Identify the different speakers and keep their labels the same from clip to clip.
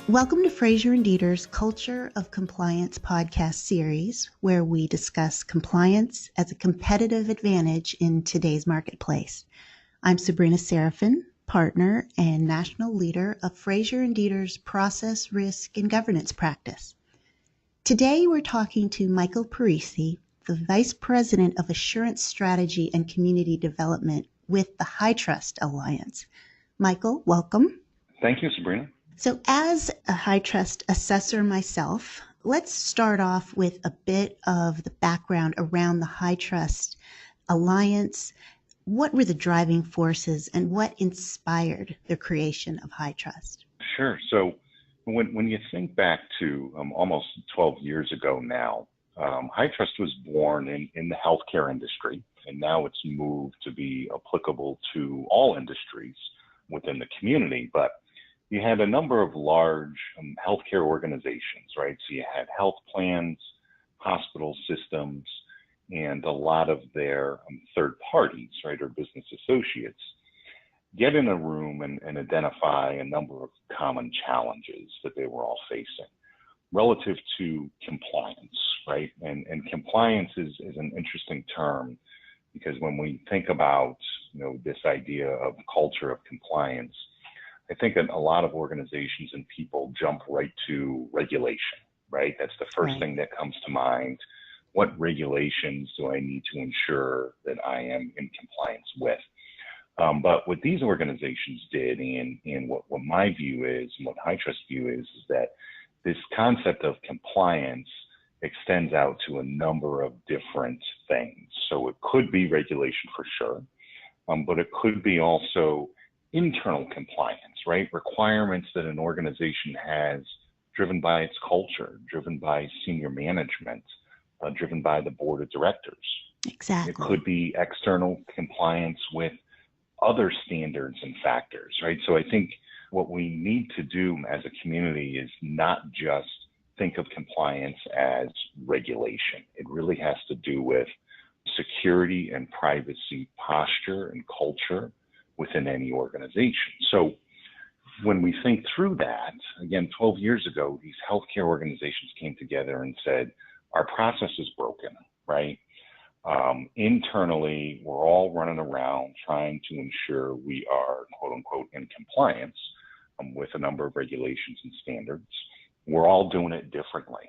Speaker 1: Welcome to Fraser and Dieter's Culture of Compliance podcast series, where we discuss compliance as a competitive advantage in today's marketplace. I'm Sabrina Serafin, partner and national leader of Fraser and Dieter's process, risk, and governance practice. Today, we're talking to Michael Parisi, the Vice President of Assurance Strategy and Community Development with the HITRUST Alliance. Michael, welcome.
Speaker 2: Thank you, Sabrina.
Speaker 1: So as a HITRUST assessor myself, let's start off with a bit of the background around the HITRUST Alliance. What were the driving forces and what inspired the creation of HITRUST?
Speaker 2: Sure. So when you think back to almost 12 years ago now, HITRUST was born in the healthcare industry, and now it's moved to be applicable to all industries within the community. But you had a number of large healthcare organizations, right? So you had health plans, hospital systems, and a lot of their third parties, right, or business associates, get in a room and identify a number of common challenges that they were all facing relative to compliance, right? And compliance is an interesting term because when we think about, this idea of culture of compliance, I think a lot of organizations and people jump right to regulation, right? That's the first thing that comes to mind. What regulations do I need to ensure that I am in compliance with? But what these organizations did, and what my view is, and what HITRUST view is that this concept of compliance extends out to a number of different things. So it could be regulation for sure, but it could be also internal compliance, right? Requirements that an organization has driven by its culture, driven by senior management, driven by the board of directors.
Speaker 1: Exactly.
Speaker 2: It could be external compliance with other standards and factors, right? So I think what we need to do as a community is not just think of compliance as regulation. It really has to do with security and privacy posture and culture within any organization. So when we think through that, again, 12 years ago, these healthcare organizations came together and said, our process is broken, right? Internally, we're all running around trying to ensure we are, quote unquote, in compliance with a number of regulations and standards. We're all doing it differently.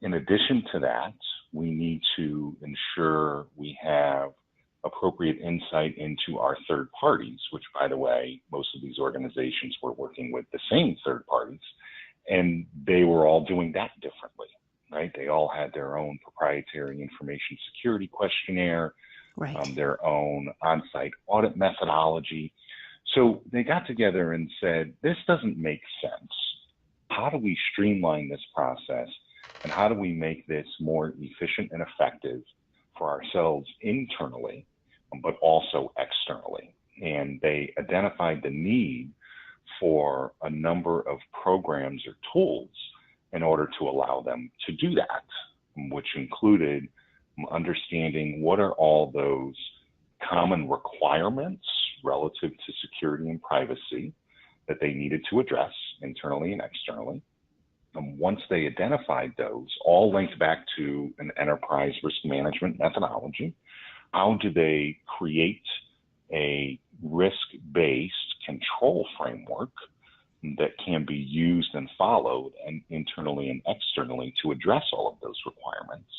Speaker 2: In addition to that, we need to ensure we have appropriate insight into our third parties, which, by the way, most of these organizations were working with the same third parties, and they were all doing that differently, right? They all had their own proprietary information security questionnaire,
Speaker 1: right.
Speaker 2: Their own on-site audit methodology. So they got together and said, this doesn't make sense. How do we streamline this process, and how do we make this more efficient and effective for ourselves internally, but also externally? And they identified the need for a number of programs or tools in order to allow them to do that, which included understanding what are all those common requirements relative to security and privacy that they needed to address internally and externally. And once they identified those, all linked back to an enterprise risk management methodology, how do they create a risk-based control framework that can be used and followed and internally and externally to address all of those requirements?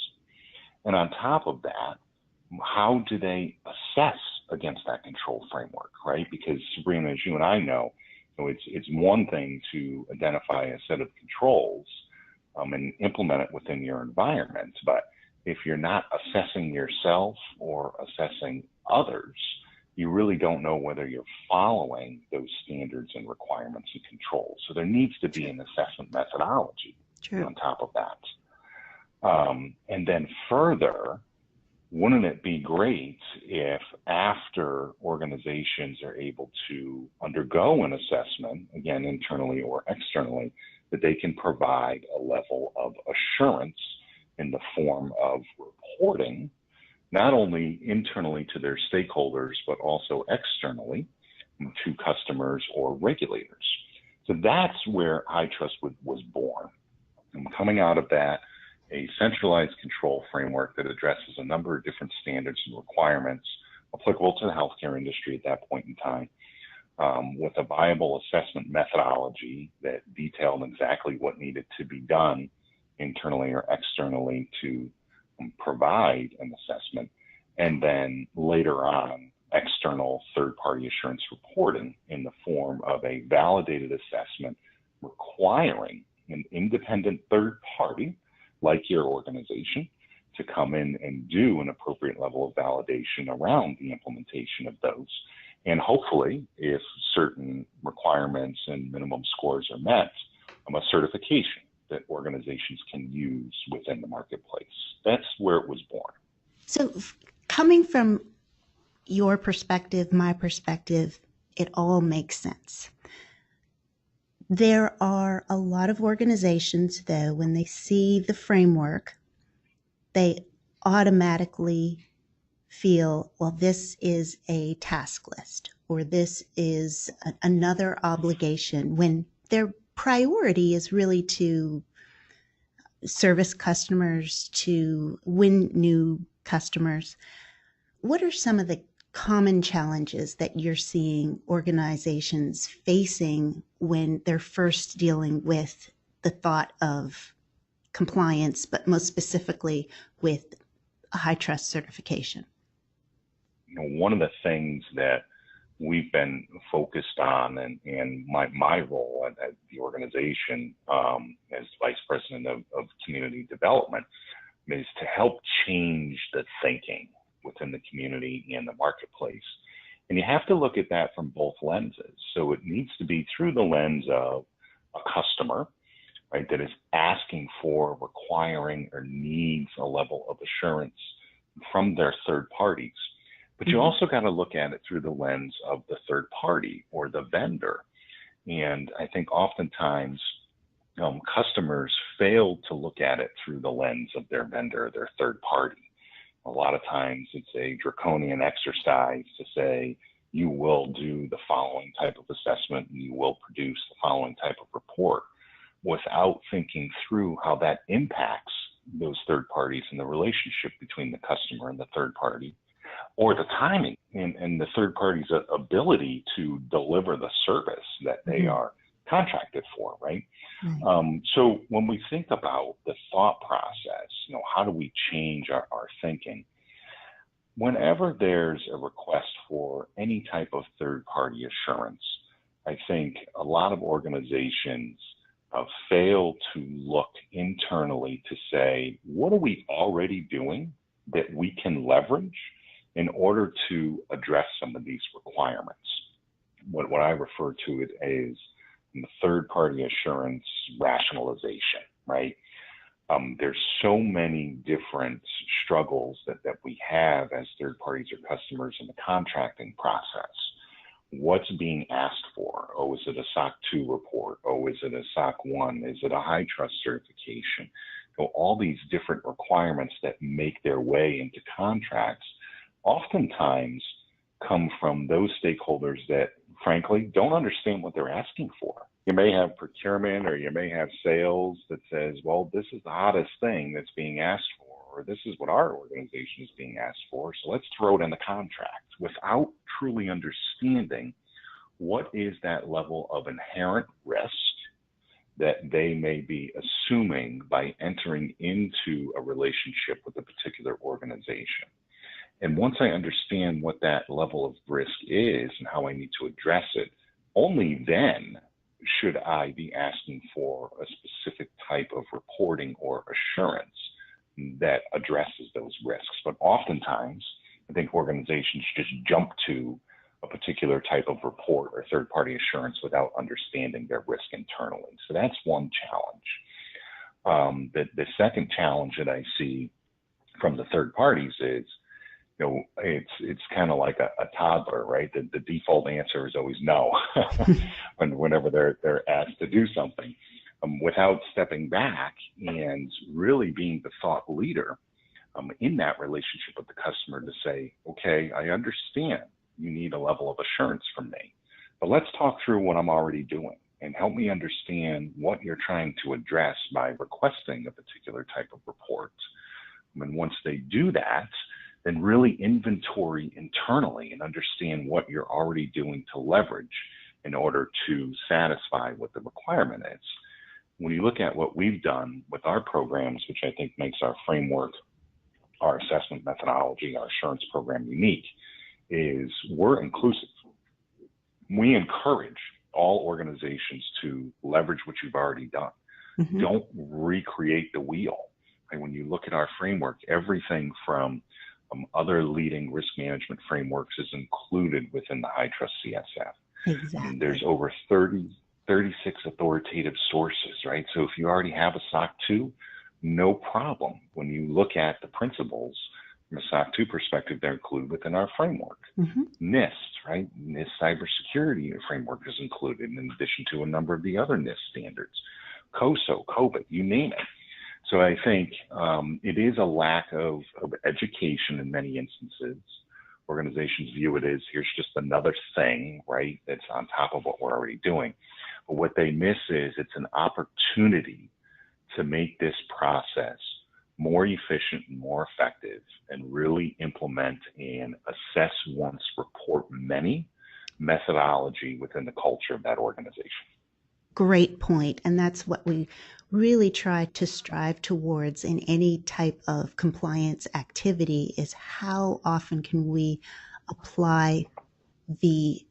Speaker 2: And on top of that, how do they assess against that control framework, right? Because Sabrina, as you and I know, it's one thing to identify a set of controls and implement it within your environment, but if you're not assessing yourself or assessing others, you really don't know whether you're following those standards and requirements and controls. So there needs to be an assessment methodology on top of that. And then further, wouldn't it be great if after organizations are able to undergo an assessment, again, internally or externally, that they can provide a level of assurance in the form of reporting, not only internally to their stakeholders, but also externally to customers or regulators. So that's where HITRUST was born. And coming out of that, a centralized control framework that addresses a number of different standards and requirements applicable to the healthcare industry at that point in time, with a viable assessment methodology that detailed exactly what needed to be done internally or externally to provide an assessment, and then later on, external third-party assurance reporting in the form of a validated assessment requiring an independent third party, like your organization, to come in and do an appropriate level of validation around the implementation of those. And hopefully, if certain requirements and minimum scores are met, a certification that organizations can use within the marketplace. That's where it was born.
Speaker 1: So coming from your perspective, my perspective, it all makes sense. There are a lot of organizations, though, when they see the framework, they automatically feel, well, this is a task list, or this is another obligation, when their priority is really to service customers, to win new customers. What are some of the common challenges that you're seeing organizations facing when they're first dealing with the thought of compliance, but most specifically with a HITRUST certification?
Speaker 2: One of the things that we've been focused on, and my role at the organization as Vice President of Community Development, is to help change the thinking within the community and the marketplace. And you have to look at that from both lenses. So it needs to be through the lens of a customer, right, that is asking for, requiring, or needs a level of assurance from their third parties. But you also got to look at it through the lens of the third party or the vendor. And I think oftentimes customers fail to look at it through the lens of their vendor, their third party. A lot of times it's a draconian exercise to say, you will do the following type of assessment and you will produce the following type of report, without thinking through how that impacts those third parties and the relationship between the customer and the third party, or the timing and the third party's ability to deliver the service that they are contracted for, right? So when we think about the thought process, how do we change our thinking? Whenever there's a request for any type of third-party assurance, I think a lot of organizations fail to look internally to say, what are we already doing that we can leverage in order to address some of these requirements? What I refer to it as third-party assurance rationalization, right? There's so many different struggles that we have as third parties or customers in the contracting process. What's being asked for? Oh, is it a SOC 2 report? Oh, is it a SOC 1? Is it a HITRUST certification? So all these different requirements that make their way into contracts oftentimes come from those stakeholders that, frankly, don't understand what they're asking for. You may have procurement or you may have sales that says, well, this is the hottest thing that's being asked for, or this is what our organization is being asked for, so let's throw it in the contract, without truly understanding what is that level of inherent risk that they may be assuming by entering into a relationship with a particular organization. And once I understand what that level of risk is and how I need to address it, only then should I be asking for a specific type of reporting or assurance that addresses those risks. But oftentimes, I think organizations just jump to a particular type of report or third-party assurance without understanding their risk internally. So that's one challenge. The second challenge that I see from the third parties is, it's kind of like a toddler, right? The default answer is always no whenever they're asked to do something, without stepping back and really being the thought leader in that relationship with the customer to say, okay, I understand you need a level of assurance from me, but let's talk through what I'm already doing and help me understand what you're trying to address by requesting a particular type of report. And once they do that, then really inventory internally and understand what you're already doing to leverage in order to satisfy what the requirement is. When you look at what we've done with our programs, which I think makes our framework, our assessment methodology, our assurance program unique, is we're inclusive. We encourage all organizations to leverage what you've already done. Mm-hmm. Don't recreate the wheel. And when you look at our framework, everything from other leading risk management frameworks is included within the HITRUST CSF.
Speaker 1: Exactly.
Speaker 2: And there's over 36 authoritative sources, right? So if you already have a SOC 2, no problem. When you look at the principles from a SOC 2 perspective, they're included within our framework. Mm-hmm. NIST, right? NIST cybersecurity framework is included in addition to a number of the other NIST standards. COSO, COBIT, you name it. So I think it is a lack of education in many instances. Organizations view it as here's just another thing, right, that's on top of what we're already doing. But what they miss is it's an opportunity to make this process more efficient and more effective and really implement and assess once, report many methodology within the culture of that organization.
Speaker 1: Great point. And that's what we really try to strive towards in any type of compliance activity is how often can we apply the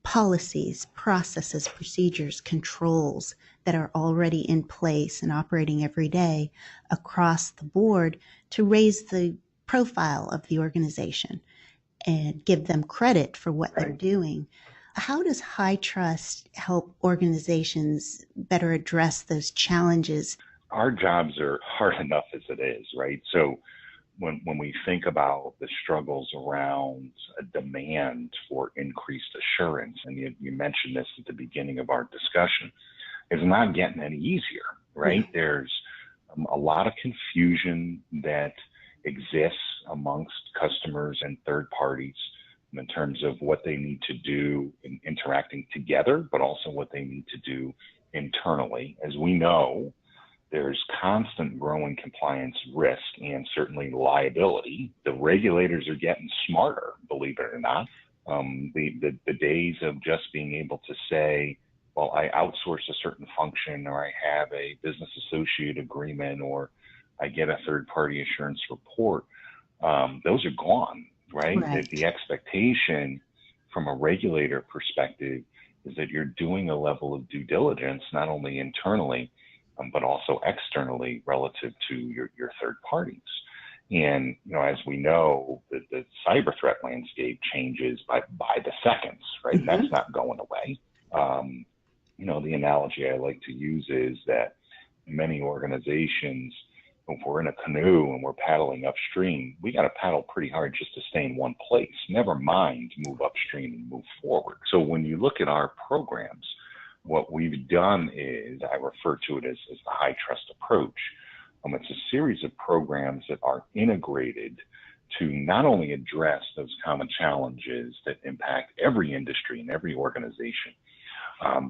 Speaker 1: policies, processes, procedures, controls that are already in place and operating every day across the board to raise the profile of the organization and give them credit for what they're doing. How does HITRUST help organizations better address those challenges?
Speaker 2: Our jobs are hard enough as it is, right? So when we think about the struggles around a demand for increased assurance, and you mentioned this at the beginning of our discussion, it's not getting any easier, right? Mm-hmm. There's a lot of confusion that exists amongst customers and third parties in terms of what they need to do in interacting together, but also what they need to do internally. As we know, there's constant growing compliance risk and certainly liability. The regulators are getting smarter, believe it or not. The days of just being able to say, well, I outsource a certain function, or I have a business associate agreement, or I get a third-party assurance report, those are gone. Right? The expectation from a regulator perspective is that you're doing a level of due diligence, not only internally, but also externally relative to your third parties. And, as we know, the cyber threat landscape changes by the seconds, right? Mm-hmm. That's not going away. The analogy I like to use is that many organizations, if we're in a canoe and we're paddling upstream, we got to paddle pretty hard just to stay in one place, never mind move upstream and move forward. So when you look at our programs, what we've done is, I refer to it as the HITRUST approach. It's a series of programs that are integrated to not only address those common challenges that impact every industry and every organization,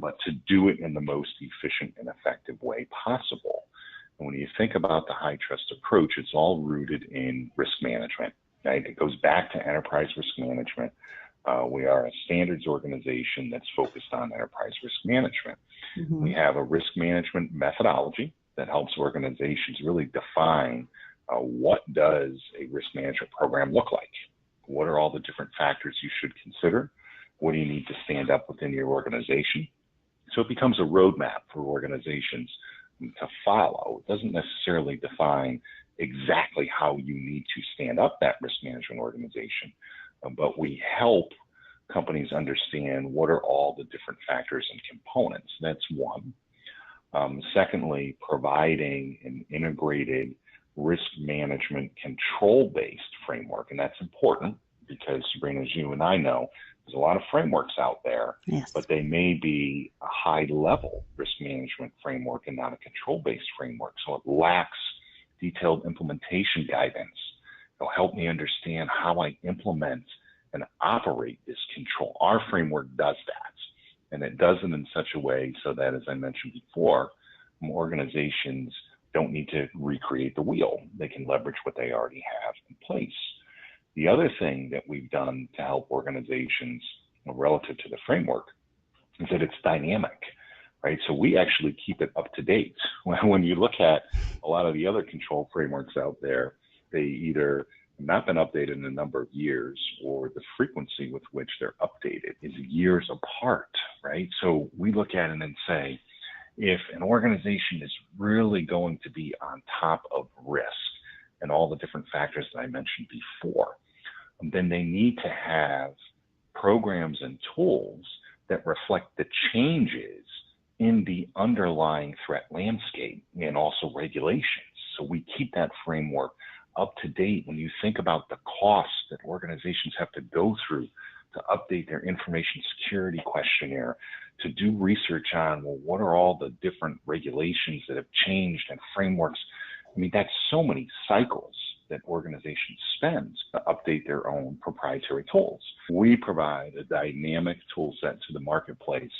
Speaker 2: but to do it in the most efficient and effective way possible. And when you think about the HITRUST approach, it's all rooted in risk management, right? It goes back to enterprise risk management. We are a standards organization that's focused on enterprise risk management. Mm-hmm. We have a risk management methodology that helps organizations really define what does a risk management program look like? What are all the different factors you should consider? What do you need to stand up within your organization? So it becomes a roadmap for organizations to follow. It doesn't necessarily define exactly how you need to stand up that risk management organization, but we help companies understand what are all the different factors and components. That's one. Secondly, providing an integrated risk management control-based framework, and that's important because, Sabrina, as you and I know, there's a lot of frameworks out there, yes, but they may be a high-level risk management framework and not a control-based framework. So it lacks detailed implementation guidance. It'll help me understand how I implement and operate this control. Our framework does that. And it does it in such a way so that, as I mentioned before, organizations don't need to recreate the wheel. They can leverage what they already have in place. The other thing that we've done to help organizations relative to the framework is that it's dynamic, right? So we actually keep it up to date. When you look at a lot of the other control frameworks out there, they either have not been updated in a number of years, or the frequency with which they're updated is years apart, right? So we look at it and say, if an organization is really going to be on top of risk and all the different factors that I mentioned before, then they need to have programs and tools that reflect the changes in the underlying threat landscape and also regulations. So we keep that framework up to date. When you think about the costs that organizations have to go through to update their information security questionnaire, to do research on, well, what are all the different regulations that have changed and frameworks? I mean, that's so many cycles that organizations spend to update their own proprietary tools. We provide a dynamic tool set to the marketplace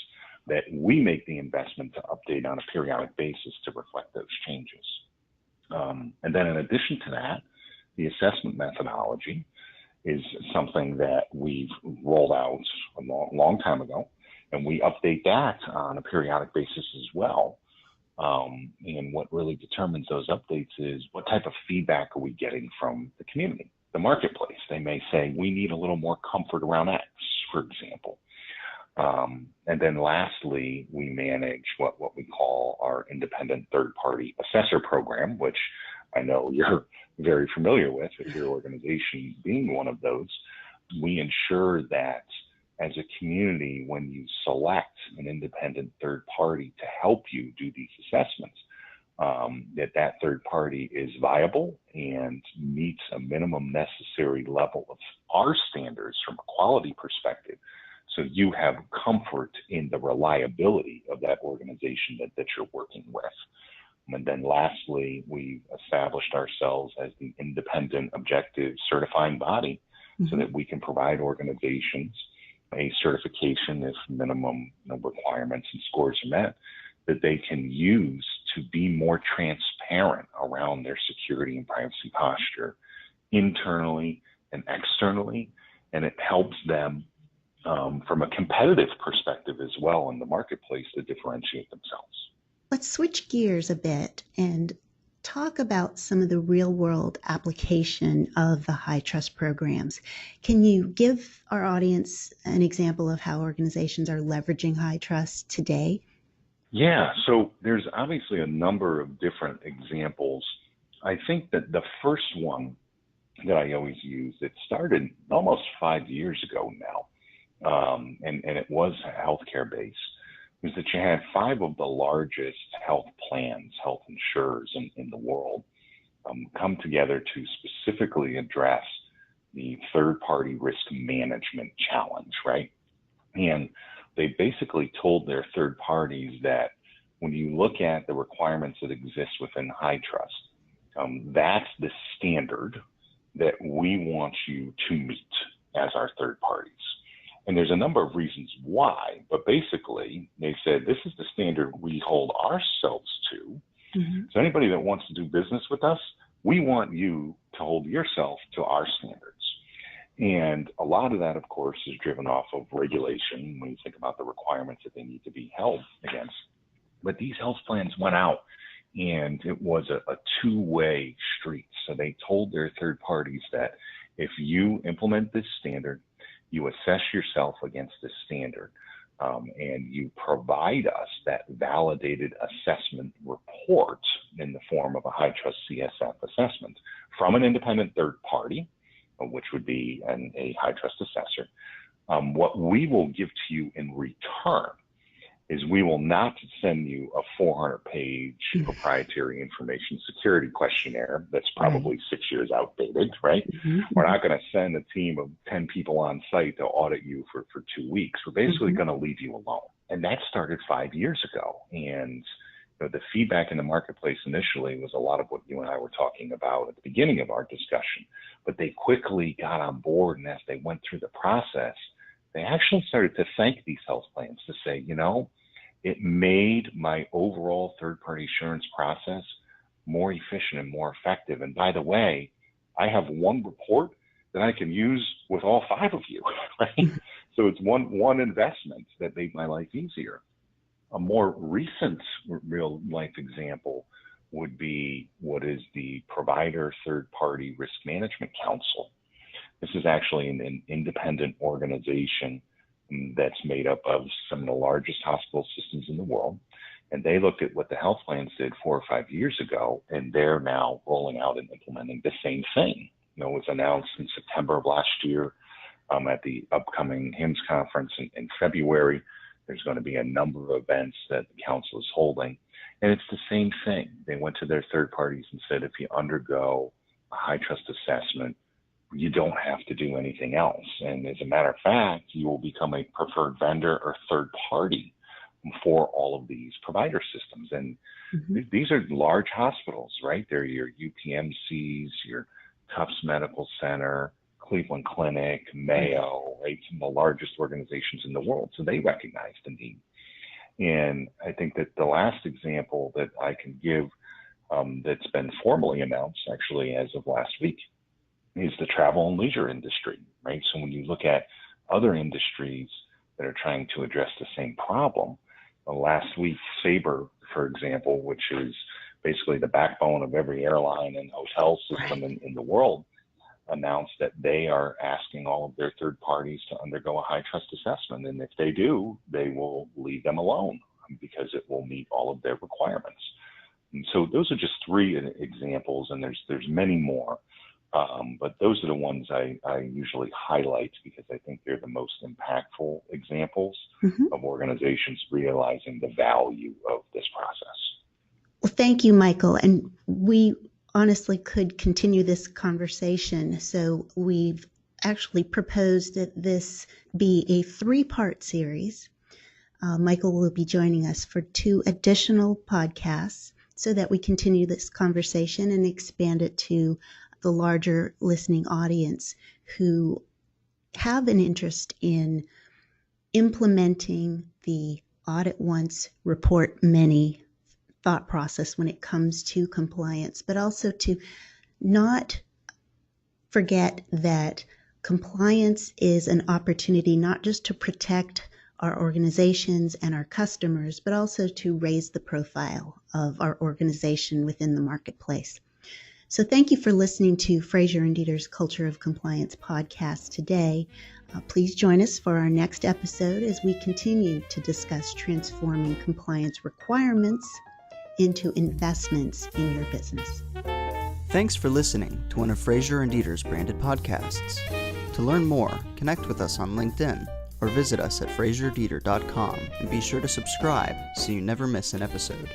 Speaker 2: that we make the investment to update on a periodic basis to reflect those changes. And then in addition to that, the assessment methodology is something that we've rolled out a long time ago, and we update that on a periodic basis as well. And what really determines those updates is what type of feedback are we getting from the community, the marketplace. They may say, we need a little more comfort around X, for example. And then lastly, we manage what we call our independent third-party assessor program, which I know you're very familiar with your organization being one of those. We ensure that as a community, when you select an independent third party to help you do these assessments, that third party is viable and meets a minimum necessary level of our standards from a quality perspective. So you have comfort in the reliability of that organization that you're working with. And then lastly, we've established ourselves as the independent objective certifying body so that we can provide organizations a certification if minimum requirements and scores are met, that they can use to be more transparent around their security and privacy posture internally and externally. And it helps them from a competitive perspective as well in the marketplace to differentiate themselves.
Speaker 1: Let's switch gears a bit and talk about some of the real-world application of the HITRUST programs. Can you give our audience an example of how organizations are leveraging HITRUST today?
Speaker 2: Yeah, so there's obviously a number of different examples. I think that the first one that I always use, it started almost 5 years ago now, and it was healthcare based, was that you had 5 of the largest health plans, health insurers in the world come together to specifically address the third-party risk management challenge, right? And they basically told their third parties that when you look at the requirements that exist within HITRUST, that's the standard that we want you to meet as our third parties. And there's a number of reasons why, but basically they said, this is the standard we hold ourselves to. So anybody that wants to do business with us, we want you to hold yourself to our standards. And a lot of that, of course, is driven off of regulation when you think about the requirements that they need to be held against. But these health plans went out and it was a two-way street. So they told their third parties that if you implement this standard, you assess yourself against this standard, and you provide us that validated assessment report in the form of a HITRUST CSF assessment from an independent third party, which would be a HITRUST assessor. What we will give to you in return is we will not send you a 400-page proprietary information security questionnaire that's probably 6 years outdated, right? We're not going to send a team of 10 people on site to audit you for 2 weeks. We're basically going to leave you alone. And that started 5 years ago. And the feedback in the marketplace initially was a lot of what you and I were talking about at the beginning of our discussion. But they quickly got on board, and as they went through the process, they actually started to thank these health plans to say, it made my overall third-party assurance process more efficient and more effective. And by the way, I have one report that I can use with all 5 of you, right? So it's one investment that made my life easier. A more recent real life example would be what is the Provider Third-Party Risk Management Council. This is actually an independent organization that's made up of some of the largest hospital systems in the world. And they looked at what the health plans did 4 or 5 years ago, and they're now rolling out and implementing the same thing. It was announced in September of last year at the upcoming HIMSS conference in February. There's going to be a number of events that the council is holding. And it's the same thing. They went to their third parties and said, if you undergo a HITRUST assessment, you don't have to do anything else. And as a matter of fact, you will become a preferred vendor or third party for all of these provider systems. And these are large hospitals, right? They're your UPMCs, your Tufts Medical Center, Cleveland Clinic, Mayo, right? Some of the largest organizations in the world. So they recognize the need. And I think that the last example that I can give that's been formally announced actually as of last week is the travel and leisure industry, right? So when you look at other industries that are trying to address the same problem, last week, Sabre, for example, which is basically the backbone of every airline and hotel system in the world, announced that they are asking all of their third parties to undergo a HITRUST assessment. And if they do, they will leave them alone because it will meet all of their requirements. And so those are just 3 examples, and there's many more. But those are the ones I usually highlight because I think they're the most impactful examples of organizations realizing the value of this process.
Speaker 1: Well, thank you, Michael. And we honestly could continue this conversation. So we've actually proposed that this be a 3-part series. Michael will be joining us for 2 additional podcasts so that we continue this conversation and expand it to the larger listening audience who have an interest in implementing the audit once, report many thought process when it comes to compliance, but also to not forget that compliance is an opportunity not just to protect our organizations and our customers, but also to raise the profile of our organization within the marketplace. So thank you for listening to Fraser and Dieter's Culture of Compliance podcast today. Please join us for our next episode as we continue to discuss transforming compliance requirements into investments in your business.
Speaker 3: Thanks for listening to one of Fraser and Dieter's branded podcasts. To learn more, connect with us on LinkedIn or visit us at FraserDieter.com and be sure to subscribe so you never miss an episode.